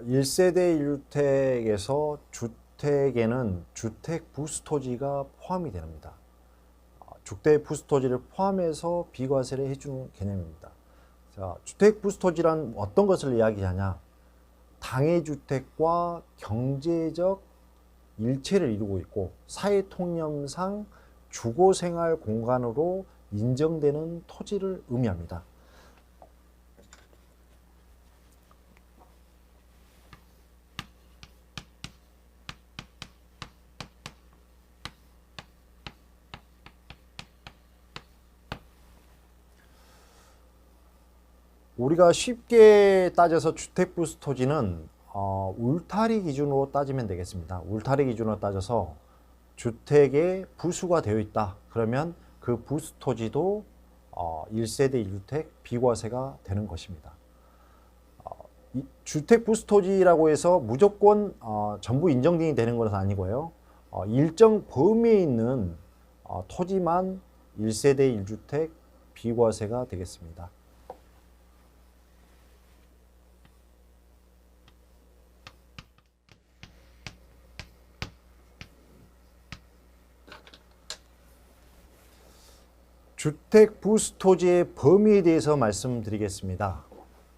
1세대 1주택에서 주택에는 주택 부수토지가 포함이 됩니다. 주택 부수토지를 포함해서 비과세를 해주는 개념입니다. 자, 주택 부수토지란 어떤 것을 이야기하냐? 당해주택과 경제적 일체를 이루고 있고 사회통념상 주거생활 공간으로 인정되는 토지를 의미합니다. 우리가 쉽게 따져서 주택 부수 토지는 울타리 기준으로 따지면 되겠습니다. 울타리 기준으로 따져서 주택에 부수가 되어 있다. 그러면 그 부수 토지도 1세대 1주택 비과세가 되는 것입니다. 주택 부수 토지라고 해서 무조건 전부 인정이 되는 것은 아니고요. 일정 범위에 있는 토지만 1세대 1주택 비과세가 되겠습니다. 주택 부수토지의 범위에 대해서 말씀드리겠습니다.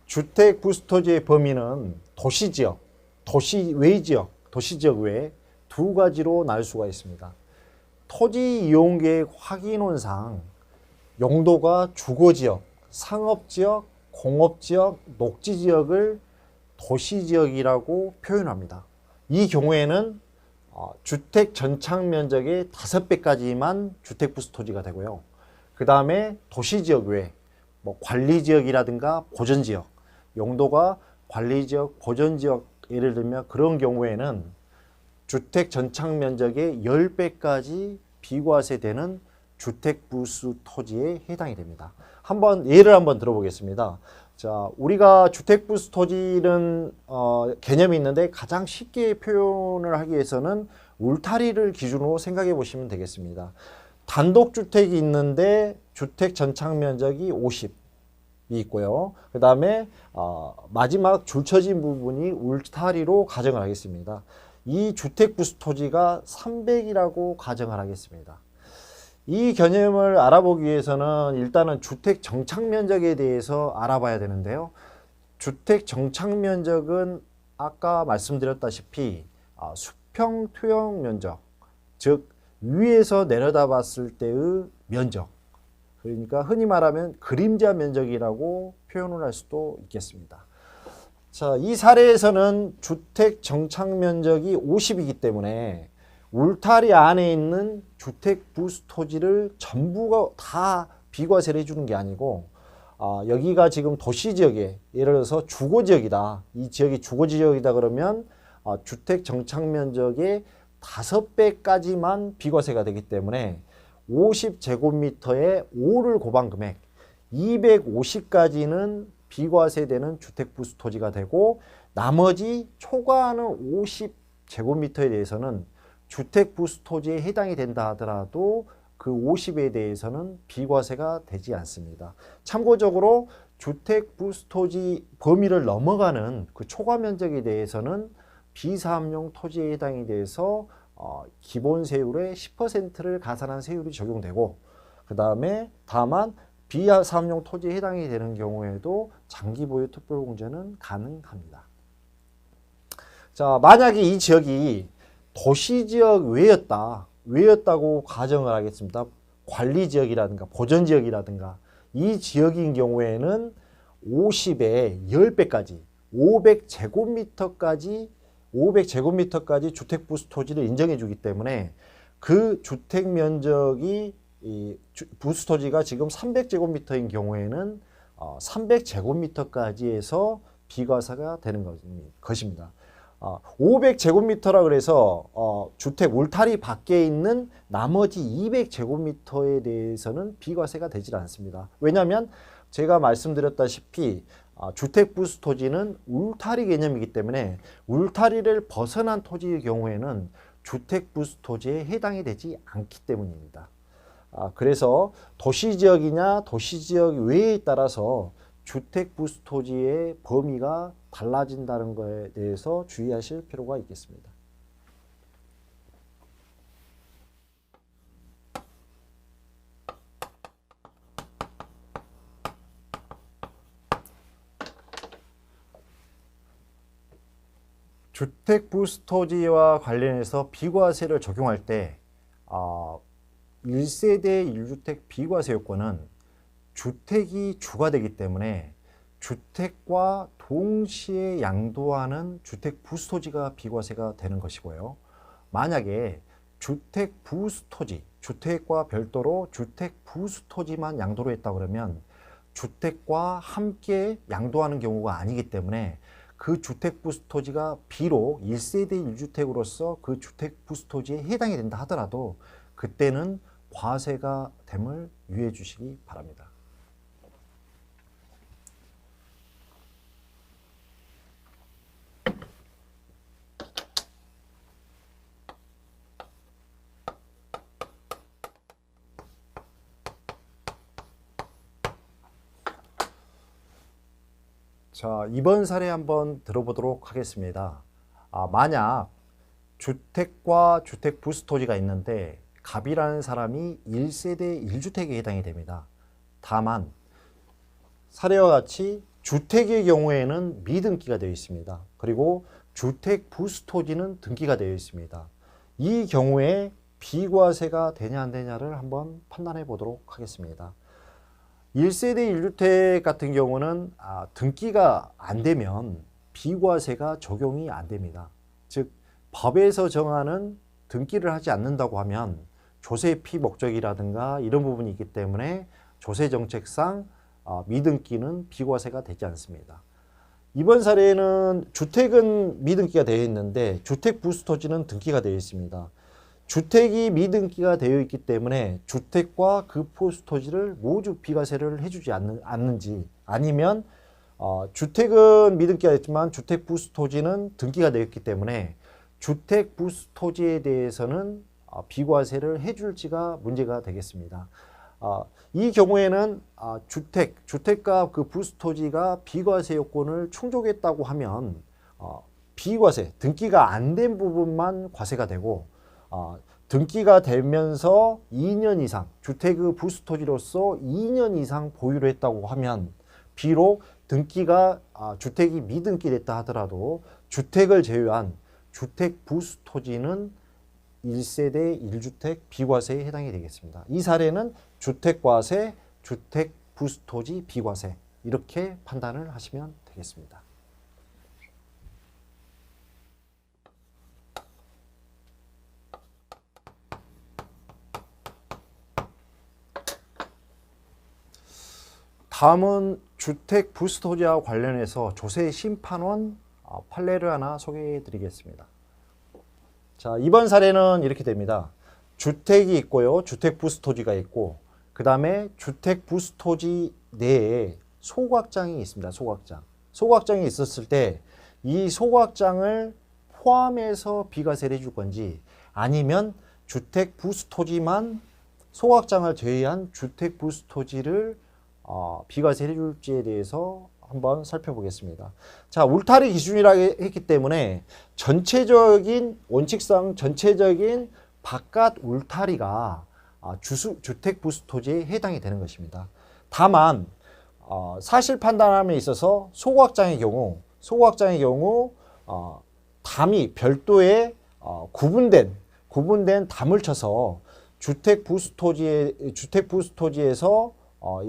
주택 부수토지의 범위는 도시지역, 도시 외 지역, 도시지역 외에 두 가지로 나눌 수가 있습니다. 토지 이용계획 확인원상 용도가 주거지역, 상업지역, 공업지역, 녹지지역을 도시지역이라고 표현합니다. 이 경우에는 주택 전착 면적의 5배까지만 주택 부수토지가 되고요. 그 다음에 도시지역 외에 관리지역이라든가 보전지역, 용도가 관리지역, 보전지역 예를 들면 그런 경우에는 주택 전착 면적의 10배까지 비과세되는 주택 부수 토지에 해당이 됩니다. 예를 한번 들어보겠습니다. 자, 우리가 주택 부수 토지는 개념이 있는데 가장 쉽게 표현을 하기 위해서는 울타리를 기준으로 생각해 보시면 되겠습니다. 단독주택이 있는데 주택 전착 면적이 50이 있고요. 그 다음에 마지막 줄쳐진 부분이 울타리로 가정을 하겠습니다. 이 주택 부수 토지가 300이라고 가정을 하겠습니다. 이 개념을 알아보기 위해서는 일단은 주택 정착 면적에 대해서 알아봐야 되는데요. 주택 정착 면적은 아까 말씀드렸다시피 수평 투영 면적, 즉 위에서 내려다봤을 때의 면적, 그러니까 흔히 말하면 그림자 면적이라고 표현을 할 수도 있겠습니다. 자, 이 사례에서는 주택 정착 면적이 50이기 때문에 울타리 안에 있는 주택 부수 토지를 전부가 다 비과세를 해주는 게 아니고 여기가 지금 도시지역에 예를 들어서 주거지역이다. 이 지역이 주거지역이다 그러면 주택 정착 면적의 5배까지만 비과세가 되기 때문에 50제곱미터에 5를 곱한 금액 250까지는 비과세되는 주택 부수 토지가 되고 나머지 초과하는 50제곱미터에 대해서는 주택 부수 토지에 해당이 된다 하더라도 그 50에 대해서는 비과세가 되지 않습니다. 참고적으로 주택 부수 토지 범위를 넘어가는 그 초과 면적에 대해서는 비사업용 토지에 해당이 돼서 기본 세율의 10%를 가산한 세율이 적용되고 그 다음에 다만 비사업용 토지에 해당이 되는 경우에도 장기 보유 특별공제는 가능합니다. 자, 만약에 이 지역이 도시지역 외였다고 가정을 하겠습니다. 관리지역이라든가 보전지역이라든가 이 지역인 경우에는 50에 10배까지 500제곱미터까지 주택 부수 토지를 인정해 주기 때문에 그 주택 면적이 부수 토지가 지금 300제곱미터인 경우에는 300제곱미터까지 해서 비과세가 되는 것입니다. 500제곱미터라 그래서 주택 울타리 밖에 있는 나머지 200제곱미터에 대해서는 비과세가 되질 않습니다. 왜냐하면 제가 말씀드렸다시피 주택 부수 토지는 울타리 개념이기 때문에 울타리를 벗어난 토지의 경우에는 주택 부수 토지에 해당이 되지 않기 때문입니다. 그래서 도시지역이냐 도시지역 외에 따라서 주택 부수 토지의 범위가 달라진다는 것에 대해서 주의하실 필요가 있겠습니다. 주택 부수 토지와 관련해서 비과세를 적용할 때 1세대 1주택 비과세 요건은 주택이 주가 되기 때문에 주택과 동시에 양도하는 주택 부수 토지가 비과세가 되는 것이고요. 만약에 주택 부수 토지, 주택과 별도로 주택 부수 토지만 양도를 했다 그러면 주택과 함께 양도하는 경우가 아니기 때문에 그 주택 부수 토지가 비록 1세대 1주택으로서 그 주택 부수 토지에 해당이 된다 하더라도 그때는 과세가 됨을 유의해 주시기 바랍니다. 자, 이번 사례 한번 들어보도록 하겠습니다. 만약 주택과 주택 부수 토지가 있는데 갑이라는 사람이 1세대 1주택에 해당이 됩니다. 다만 사례와 같이 주택의 경우에는 미등기가 되어 있습니다. 그리고 주택 부수 토지는 등기가 되어 있습니다. 이 경우에 비과세가 되냐 안 되냐를 한번 판단해 보도록 하겠습니다. 1세대 1주택 같은 경우는 등기가 안 되면 비과세가 적용이 안 됩니다. 즉 법에서 정하는 등기를 하지 않는다고 하면 조세 피목적이라든가 이런 부분이 있기 때문에 조세 정책상 미등기는 비과세가 되지 않습니다. 이번 사례는 주택은 미등기가 되어 있는데 주택 부수 토지는 등기가 되어 있습니다. 주택이 미등기가 되어 있기 때문에 주택과 그 부수 토지를 모두 비과세를 해주지 않는지, 아니면 주택은 미등기가 됐지만 주택 부수 토지는 등기가 되어 있기 때문에 주택 부수 토지에 대해서는 비과세를 해줄지가 문제가 되겠습니다. 이 경우에는 주택과 그 부수 토지가 비과세 요건을 충족했다고 하면 비과세, 등기가 안 된 부분만 과세가 되고 등기가 되면서 2년 이상, 주택의 부수 토지로서 2년 이상 보유를 했다고 하면 비록 등기가 주택이 미등기 됐다 하더라도 주택을 제외한 주택 부수 토지는 1세대 1주택 비과세에 해당이 되겠습니다. 이 사례는 주택과세, 주택 부수 토지 비과세 이렇게 판단을 하시면 되겠습니다. 다음은 주택 부수 토지와 관련해서 조세 심판원 판례를 하나 소개해 드리겠습니다. 자, 이번 사례는 이렇게 됩니다. 주택이 있고요. 주택 부수 토지가 있고 그 다음에 주택 부수 토지 내에 소각장이 있습니다. 소각장이 있었을 때 이 소각장을 포함해서 비과세를 해줄 건지, 아니면 주택 부수 토지만 소각장을 제외한 주택 부수 토지를 비과세를 해줄지에 대해서 한번 살펴보겠습니다. 자, 울타리 기준이라고 했기 때문에 원칙상 전체적인 바깥 울타리가 주택 부수 토지에 해당이 되는 것입니다. 다만 사실 판단함에 있어서 소각장의 경우 담이 별도의 구분된 담을 쳐서 주택 부수 토지에서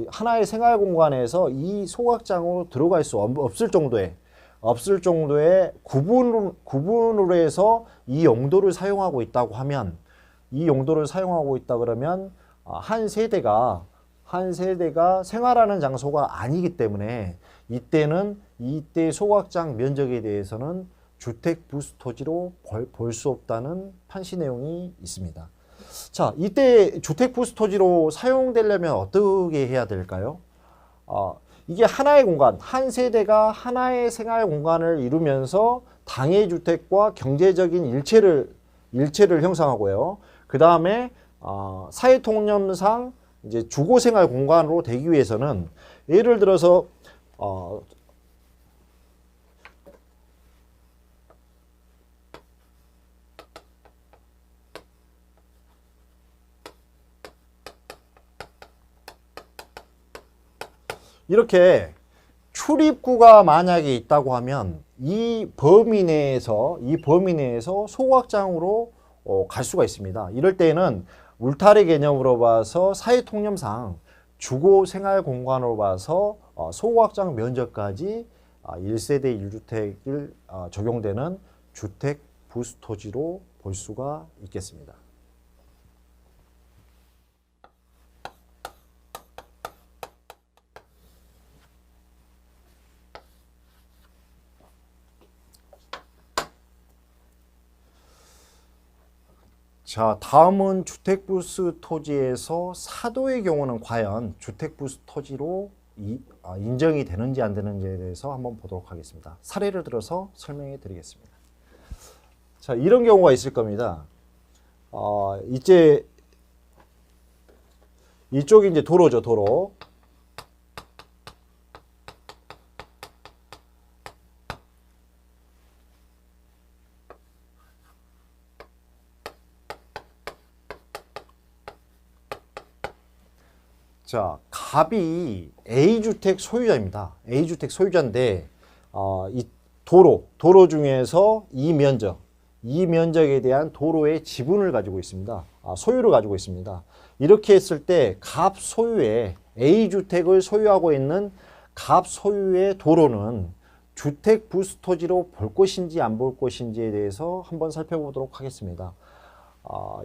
하나의 생활 공간에서 이 소각장으로 들어갈 수 없을 정도의 구분으로 해서 이 용도를 사용하고 있다고 하면, 한 세대가 생활하는 장소가 아니기 때문에 이때 소각장 면적에 대해서는 주택 부수 토지로 볼 수 없다는 판시 내용이 있습니다. 자, 이때 주택 부수 토지로 사용되려면 어떻게 해야 될까요? 이게 하나의 공간, 한 세대가 하나의 생활 공간을 이루면서 당해주택과 경제적인 일체를 형성하고요. 그 다음에 사회통념상 이제 주거생활 공간으로 되기 위해서는, 예를 들어서 어, 이렇게 출입구가 만약에 있다고 하면 이 범위 내에서 소각장으로 갈 수가 있습니다. 이럴 때는 울타리 개념으로 봐서 사회통념상 주거 생활 공간으로 봐서 소각장 면적까지 1세대 1주택을 적용되는 주택 부스토지로 볼 수가 있겠습니다. 자, 다음은 주택부스 토지에서 사도의 경우는 과연 주택부스 토지로 인정이 되는지 안 되는지에 대해서 한번 보도록 하겠습니다. 사례를 들어서 설명해 드리겠습니다. 자, 이런 경우가 있을 겁니다. 이제 이쪽이 이제 도로죠, 도로. 자, 갑이 A주택 소유자입니다. A주택 소유자인데, 이 도로 중에서 이 면적에 대한 도로의 지분을 가지고 있습니다. 소유를 가지고 있습니다. 이렇게 했을 때, 갑 소유의 A주택을 소유하고 있는 갑 소유의 도로는 주택 부스토지로 볼 것인지 안 볼 것인지에 대해서 한번 살펴보도록 하겠습니다.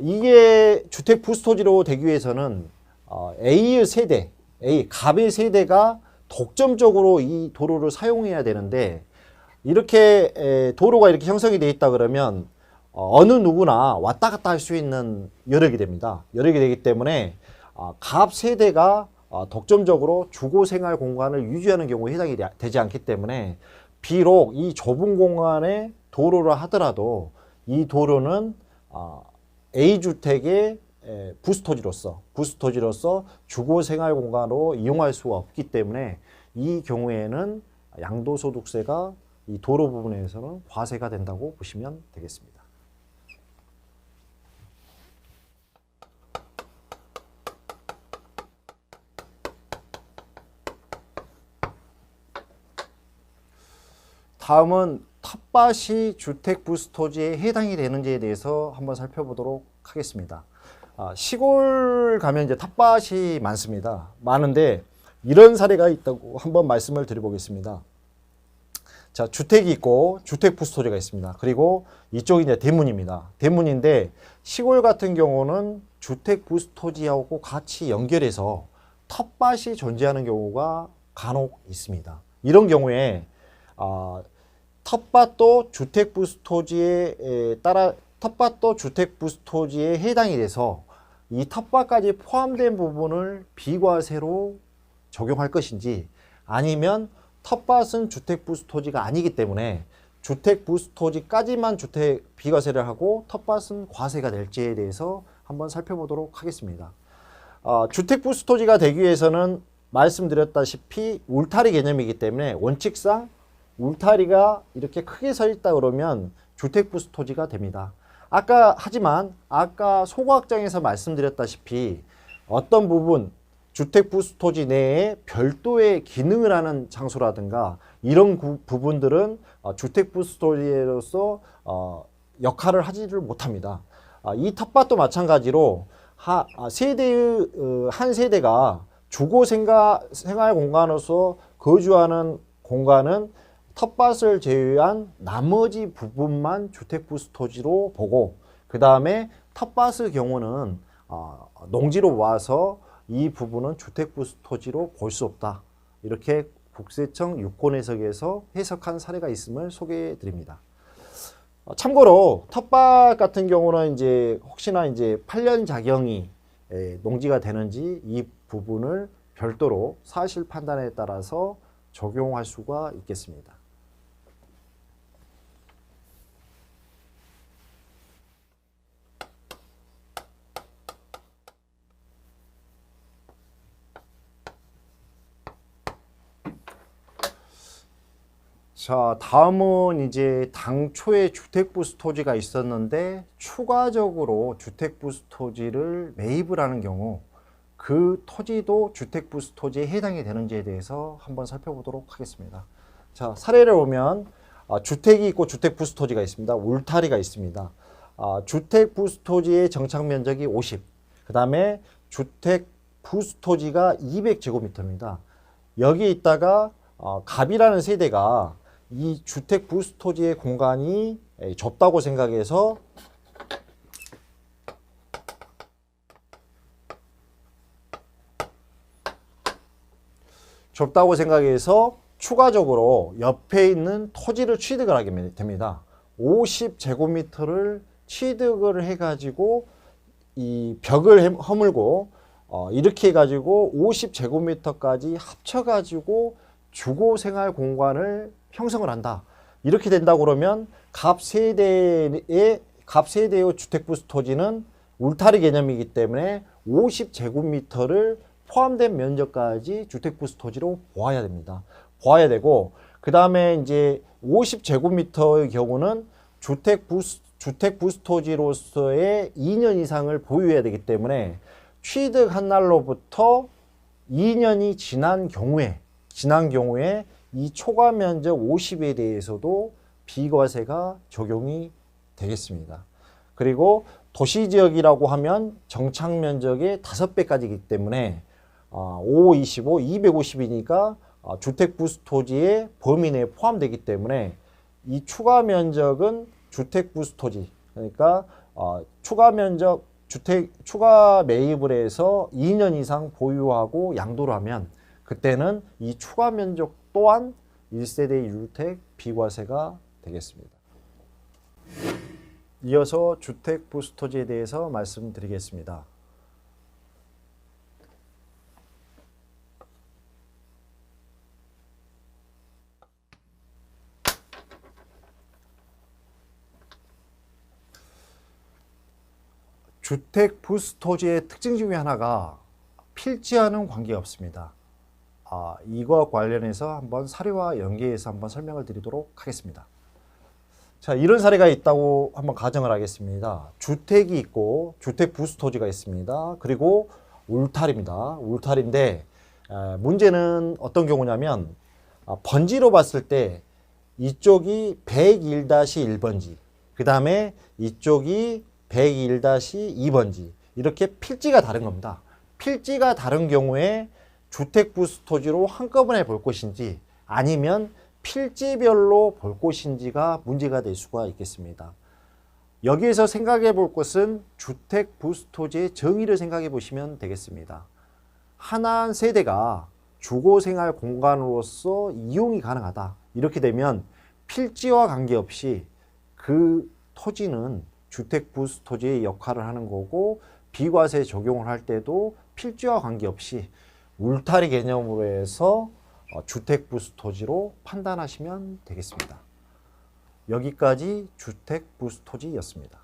이게 주택 부스토지로 되기 위해서는 A의 세대, 갑의 세대가 독점적으로 이 도로를 사용해야 되는데, 이렇게 도로가 이렇게 형성이 되어 있다 그러면 어느 누구나 왔다 갔다 할 수 있는 여력이 됩니다. 여력이 되기 때문에 갑 세대가 독점적으로 주거생활 공간을 유지하는 경우에 해당이 되지 않기 때문에, 비록 이 좁은 공간에 도로를 하더라도 이 도로는 A주택의 부스토지로서 주거생활 공간으로 이용할 수가 없기 때문에, 이 경우에는 양도소득세가 이 도로 부분에서는 과세가 된다고 보시면 되겠습니다. 다음은 텃밭이 주택 부스토지에 해당이 되는지에 대해서 한번 살펴보도록 하겠습니다. 시골 가면 이제 텃밭이 많은데 이런 사례가 있다고 한번 말씀을 드려보겠습니다. 자, 주택이 있고 주택 부스토지가 있습니다. 그리고 이쪽이 이제 대문입니다. 대문인데 시골 같은 경우는 주택 부스토지하고 같이 연결해서 텃밭이 존재하는 경우가 간혹 있습니다. 이런 경우에 텃밭도 주택 부스토지에 해당이 돼서 이 텃밭까지 포함된 부분을 비과세로 적용할 것인지, 아니면 텃밭은 주택 부스토지가 아니기 때문에 주택 부스토지까지만 비과세를 하고 텃밭은 과세가 될지에 대해서 한번 살펴보도록 하겠습니다. 주택 부스토지가 되기 위해서는 말씀드렸다시피 울타리 개념이기 때문에 원칙상 울타리가 이렇게 크게 서 있다 그러면 주택 부스토지가 됩니다. 하지만 아까 소각장에서 말씀드렸다시피 어떤 부분, 주택 부스토지 내에 별도의 기능을 하는 장소라든가 이런 부분들은 주택 부스토지로서 역할을 하지를 못합니다. 이 텃밭도 마찬가지로 한 세대가 주거 생활 공간으로서 거주하는 공간은 텃밭을 제외한 나머지 부분만 주택 부스토지로 보고, 그 다음에 텃밭의 경우는 농지로 와서 이 부분은 주택 부스토지로 볼 수 없다. 이렇게 국세청 유권해석에서 해석한 사례가 있음을 소개해 드립니다. 참고로 텃밭 같은 경우는 이제 혹시나 이제 8년 자경이 농지가 되는지 이 부분을 별도로 사실 판단에 따라서 적용할 수가 있겠습니다. 자, 다음은 이제 당초에 주택부수 토지가 있었는데 추가적으로 주택부수 토지를 매입을 하는 경우 그 토지도 주택부수 토지에 해당이 되는지에 대해서 한번 살펴보도록 하겠습니다. 자, 사례를 보면 주택이 있고 주택부수 토지가 있습니다. 울타리가 있습니다. 주택부수 토지의 정착 면적이 50, 그 다음에 주택부수 토지가 200제곱미터입니다. 여기 있다가 갑이라는 세대가 이 주택 부수 토지의 공간이 좁다고 생각해서 추가적으로 옆에 있는 토지를 취득을 하게 됩니다. 50제곱미터를 취득을 해가지고 이 벽을 허물고 이렇게 해가지고 50제곱미터까지 합쳐가지고 주거 생활 공간을 형성을 한다. 이렇게 된다 그러면 갑 세대의 주택부수 토지는 울타리 개념이기 때문에 50제곱미터를 포함된 면적까지 주택부수 토지로 보아야 됩니다. 보아야 되고, 그 다음에 이제 50제곱미터의 경우는 주택부수 토지로서의 2년 이상을 보유해야 되기 때문에 취득한 날로부터 2년이 지난 경우에 이 초과 면적 50에 대해서도 비과세가 적용이 되겠습니다. 그리고 도시지역이라고 하면 정착 면적의 5배까지이기 때문에 5, 25, 250이니까 주택부수 토지의 범위 내에 포함되기 때문에 이 추가 면적은 주택부수 토지, 그러니까 추가 매입을 해서 2년 이상 보유하고 양도를 하면 그때는 이 추가 면적 또한 1세대 1주택 비과세가 되겠습니다. 이어서 주택부수 토지에 대해서 말씀드리겠습니다. 주택부수 토지의 특징 중에 하나가 필지와는 관계가 없습니다. 이거와 관련해서 한번 사례와 연계해서 한번 설명을 드리도록 하겠습니다. 자, 이런 사례가 있다고 한번 가정을 하겠습니다. 주택이 있고 주택부수 토지가 있습니다. 그리고 울타리입니다. 울타리인데 문제는 어떤 경우냐면 번지로 봤을 때 이쪽이 101-1번지, 그 다음에 이쪽이 101-2번지, 이렇게 필지가 다른 겁니다. 필지가 다른 경우에 주택부수 토지로 한꺼번에 볼 것인지 아니면 필지별로 볼 것인지가 문제가 될 수가 있겠습니다. 여기에서 생각해 볼 것은 주택부수 토지의 정의를 생각해 보시면 되겠습니다. 한 세대가 주거생활 공간으로서 이용이 가능하다. 이렇게 되면 필지와 관계없이 그 토지는 주택부수 토지의 역할을 하는 거고, 비과세 적용을 할 때도 필지와 관계없이 울타리 개념으로 해서 주택부수 토지로 판단하시면 되겠습니다. 여기까지 주택부수 토지였습니다.